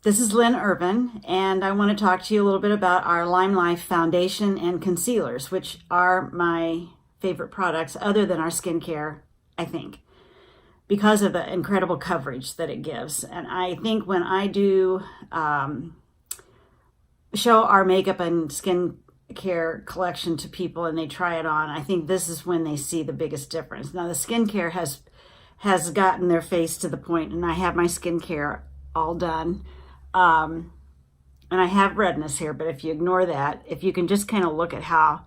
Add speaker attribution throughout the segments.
Speaker 1: This is Lynn Irvin, and I want to talk to you a little bit about our LimeLife foundation and concealers, which are my favorite products other than our skincare, I think, because of the incredible coverage that it gives. And I think when I do show our makeup and skincare collection to people and they try it on, I think this is when they see the biggest difference. Now, the skincare has gotten their face to the point, and I have my skincare all done. And I have redness here, but if you ignore that, if you can just kind of look at how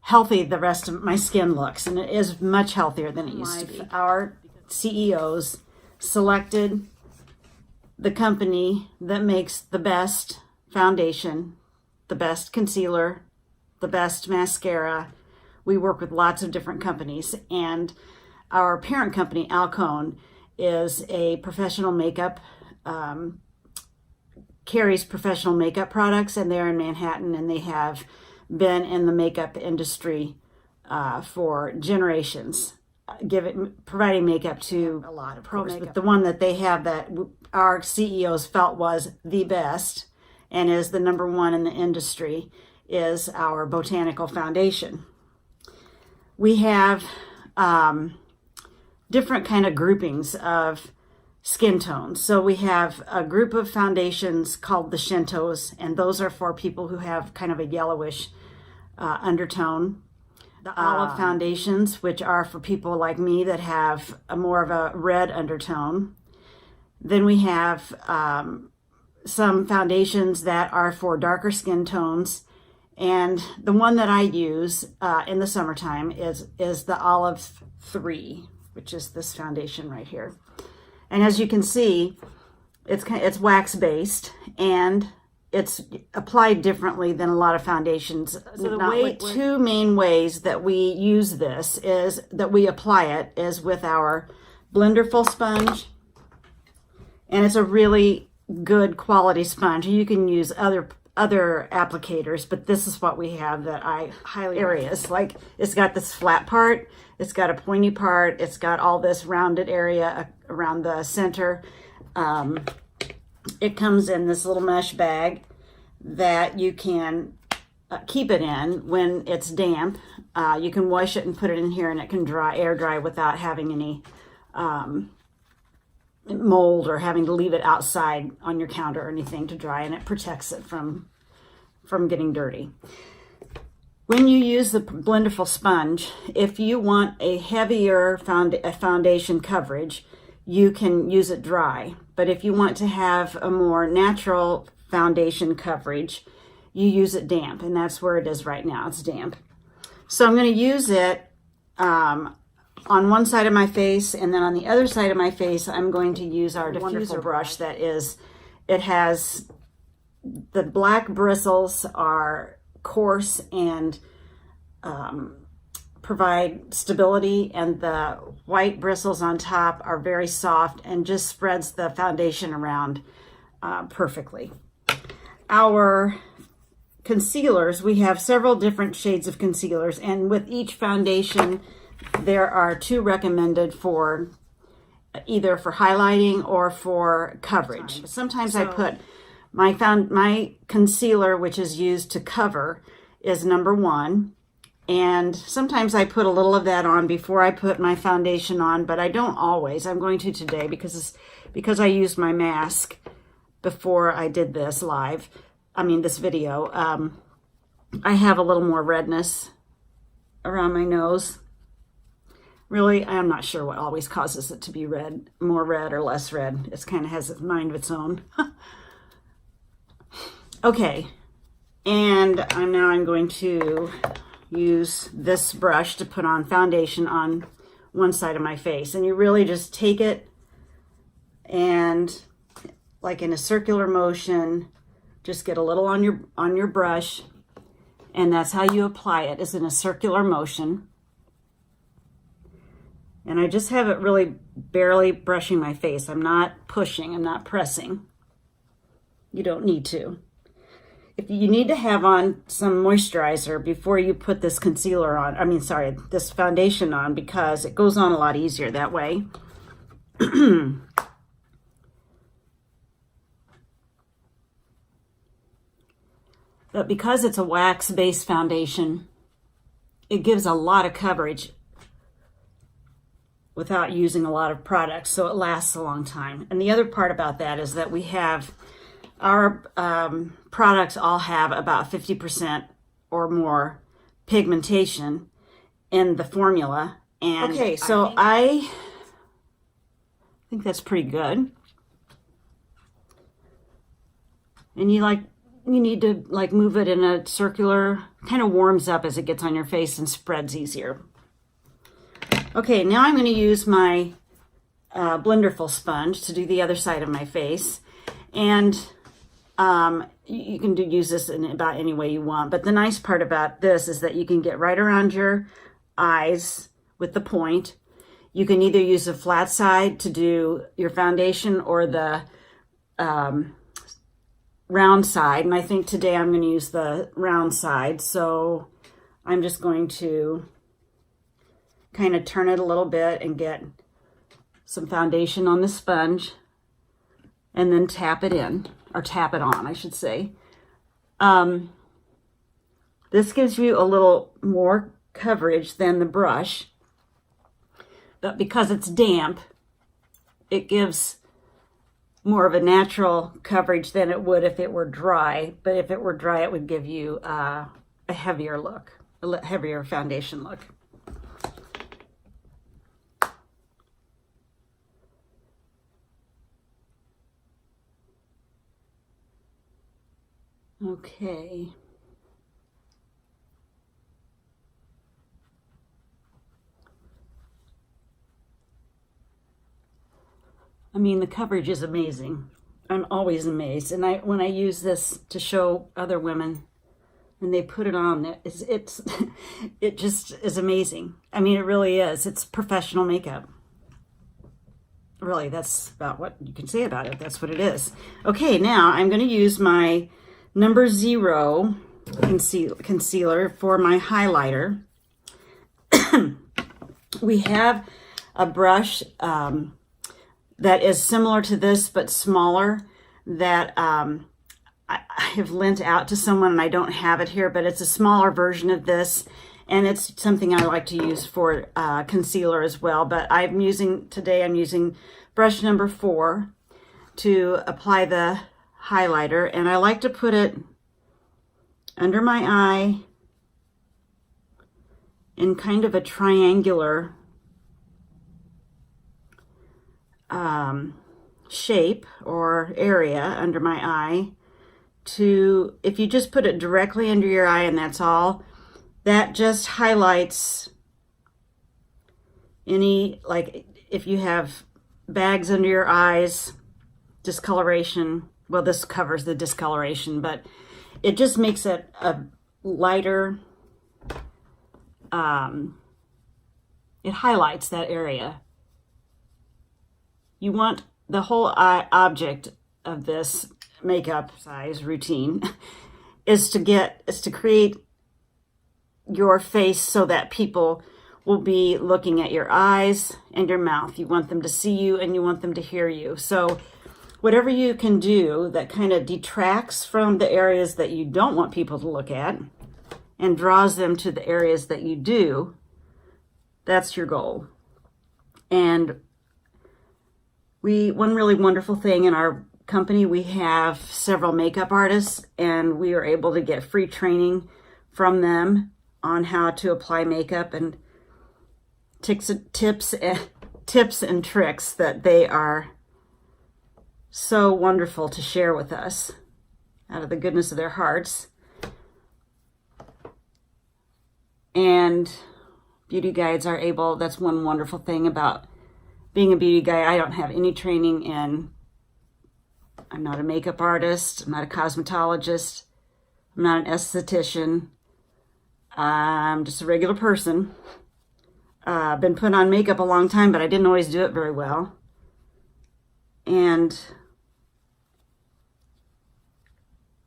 Speaker 1: healthy the rest of my skin looks, and it is much healthier than it used to be. Our CEOs selected the company that makes the best foundation, the best concealer, the best mascara. We work with lots of different companies, and our parent company, Alcone, is a professional makeup carries professional makeup products, and they're in Manhattan, and they have been in the makeup industry for generations, providing makeup to a lot of pros. But the one that they have that our CEOs felt was the best and is the number one in the industry is our Botanical foundation. We have different kind of groupings of skin tones. So we have a group of foundations called the Shintos, and those are for people who have kind of a yellowish undertone. The olive foundations, which are for people like me that have more of a red undertone. Then we have some foundations that are for darker skin tones. And the one that I use in the summertime is the Olive 3, which is this foundation right here. And as you can see, it's wax-based, and it's applied differently than a lot of foundations. So two main ways that we use this is that we apply it is with our Blenderful sponge, and it's a really good quality sponge. You can use other applicators, but this is what we have that I highly areas. Like, it's got this flat part, it's got a pointy part, it's got all this rounded area around the center. It comes in this little mesh bag that you can keep it in when it's damp. You can wash it and put it in here, and it can air dry without having any mold or having to leave it outside on your counter or anything to dry, and it protects it from getting dirty. When you use the Blenderful sponge, if you want a heavier foundation coverage, you can use it dry. But if you want to have a more natural foundation coverage, you use it damp, and that's where it is right now. It's damp. So I'm going to use it on one side of my face, and then on the other side of my face, I'm going to use our diffuser brush. It has the black bristles are coarse and provide stability, and the white bristles on top are very soft and just spreads the foundation around perfectly. Our concealers, we have several different shades of concealers, and with each foundation there are two recommended for either for highlighting or for coverage. Sometimes I put my concealer, which is used to cover, is number 1. And sometimes I put a little of that on before I put my foundation on, but I don't always. I'm going to today because I used my mask before I did this this video. I have a little more redness around my nose. Really, I'm not sure what always causes it to be red, more red or less red. It kind of has a mind of its own. Okay, and I'm going to use this brush to put on foundation on one side of my face. And you really just take it and, like in a circular motion, just get a little on your brush, and that's how you apply it, is in a circular motion. And I just have it really barely brushing my face. I'm not pushing, I'm not pressing. You don't need to. If you need to have on some moisturizer before you put this concealer on, this foundation on, because it goes on a lot easier that way. But because it's a wax-based foundation, it gives a lot of coverage without using a lot of products, so it lasts a long time. And the other part about that is that we have, our products all have about 50% or more pigmentation in the formula. And okay, so I think that's pretty good. And you need to like move it in a circular, kind of warms up as it gets on your face and spreads easier. Okay, now I'm going to use my Blenderful sponge to do the other side of my face. And you can use this in about any way you want. But the nice part about this is that you can get right around your eyes with the point. You can either use the flat side to do your foundation or the round side. And I think today I'm going to use the round side. So I'm just going to kind of turn it a little bit and get some foundation on the sponge and then tap it in, or tap it on, I should say. This gives you a little more coverage than the brush, but because it's damp, it gives more of a natural coverage than it would if it were dry. But if it were dry, it would give you a heavier look, a heavier foundation look. Okay. I mean, the coverage is amazing. I'm always amazed. And when I use this to show other women and they put it on, it just is amazing. I mean, it really is. It's professional makeup. Really, that's about what you can say about it. That's what it is. Okay, now I'm going to use my number 0 concealer for my highlighter. We have a brush that is similar to this but smaller that I have lent out to someone, and I don't have it here, but it's a smaller version of this, and it's something I like to use for concealer as well. But today I'm using brush number 4 to apply the highlighter, and I like to put it under my eye in kind of a triangular shape or area under my eye. If you just put it directly under your eye and that's all, that just highlights any, like if you have bags under your eyes, discoloration. Well, this covers the discoloration, but it just makes it a lighter, it highlights that area. You want the whole object of this makeup size routine is to create your face so that people will be looking at your eyes and your mouth. You want them to see you and you want them to hear you. So whatever you can do that kind of detracts from the areas that you don't want people to look at and draws them to the areas that you do, that's your goal. And one really wonderful thing in our company, we have several makeup artists, and we are able to get free training from them on how to apply makeup, and tips and tricks that they are so wonderful to share with us out of the goodness of their hearts. And beauty guides are able, that's one wonderful thing about being a beauty guide. I don't have any training I'm not a makeup artist, I'm not a cosmetologist, I'm not an esthetician, I'm just a regular person. I've been putting on makeup a long time, but I didn't always do it very well. And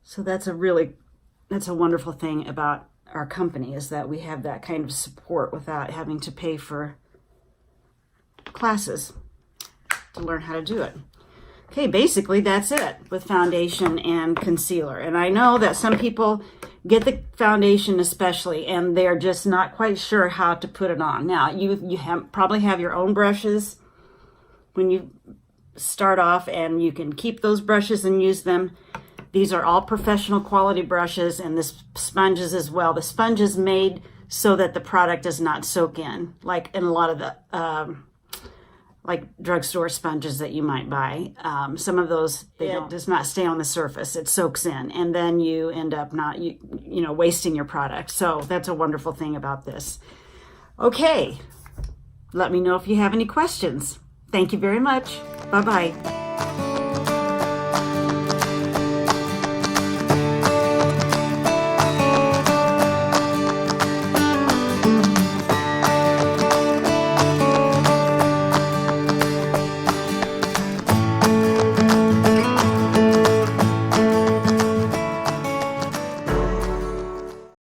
Speaker 1: so that's a wonderful thing about our company, is that we have that kind of support without having to pay for classes to learn how to do it. Okay, basically that's it with foundation and concealer. And I know that some people get the foundation especially, and they're just not quite sure how to put it on. Now, you probably have your own brushes when you start off, and you can keep those brushes and use them. These are all professional quality brushes, and the sponges as well. The sponge is made so that the product does not soak in, like in a lot of the like drugstore sponges that you might buy. Some of those, it does not stay on the surface. It soaks in, and then you end up not, wasting your product. So that's a wonderful thing about this. Okay, let me know if you have any questions. Thank you very much. Bye-bye.